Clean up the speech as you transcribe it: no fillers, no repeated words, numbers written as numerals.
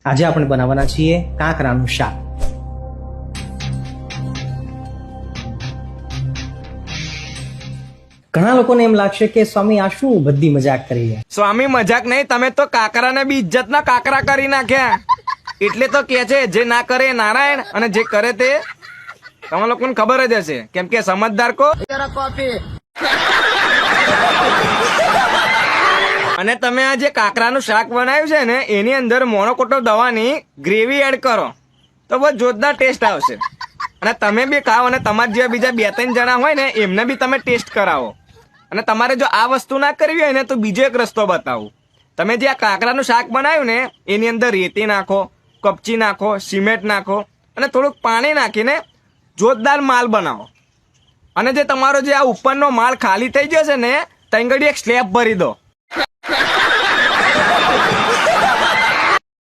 આજે આપણે બનાવવાના છીએ કાંકરાનું શાક. ઘણા લોકોને એમ લાગશે કે સ્વામી આ શું બધી મજાક કરી રહ્યા. સ્વામી મજાક નહીં, તમે તો કાકરાને બી ઇજ્જતના કાકરા કરી નાખ્યા. એટલે તો કે છે જે ના કરે એ નારાયણ અને જે કરે તે તમે લોકોને ખબર જ હશે, કેમ કે સમજદાર કો. અને તમે આ જે કાકરાનું શાક બનાવ્યું છે ને એની અંદર મોનોકોટો દવાની ગ્રેવી એડ કરો તો બહુ જોરદાર ટેસ્ટ આવશે. અને તમે બી ખાઓ અને તમારા જેવા બીજા 2-3 જણા હોય ને એમને બી તમે ટેસ્ટ કરાવો. અને તમારે જો આ વસ્તુ ના કરવી હોય ને તો બીજો એક રસ્તો બતાવું. તમે જે આ કાકરાનું શાક બનાવ્યું ને એની અંદર રેતી નાખો, કપચી નાખો, સિમેન્ટ નાખો અને થોડુંક પાણી નાખીને જોરદાર માલ બનાવો. અને જે તમારો જે આ ઉપરનો માલ ખાલી થઈ ગયો છે ને ત્યાં આગળ એક સ્લેબ ભરી દો.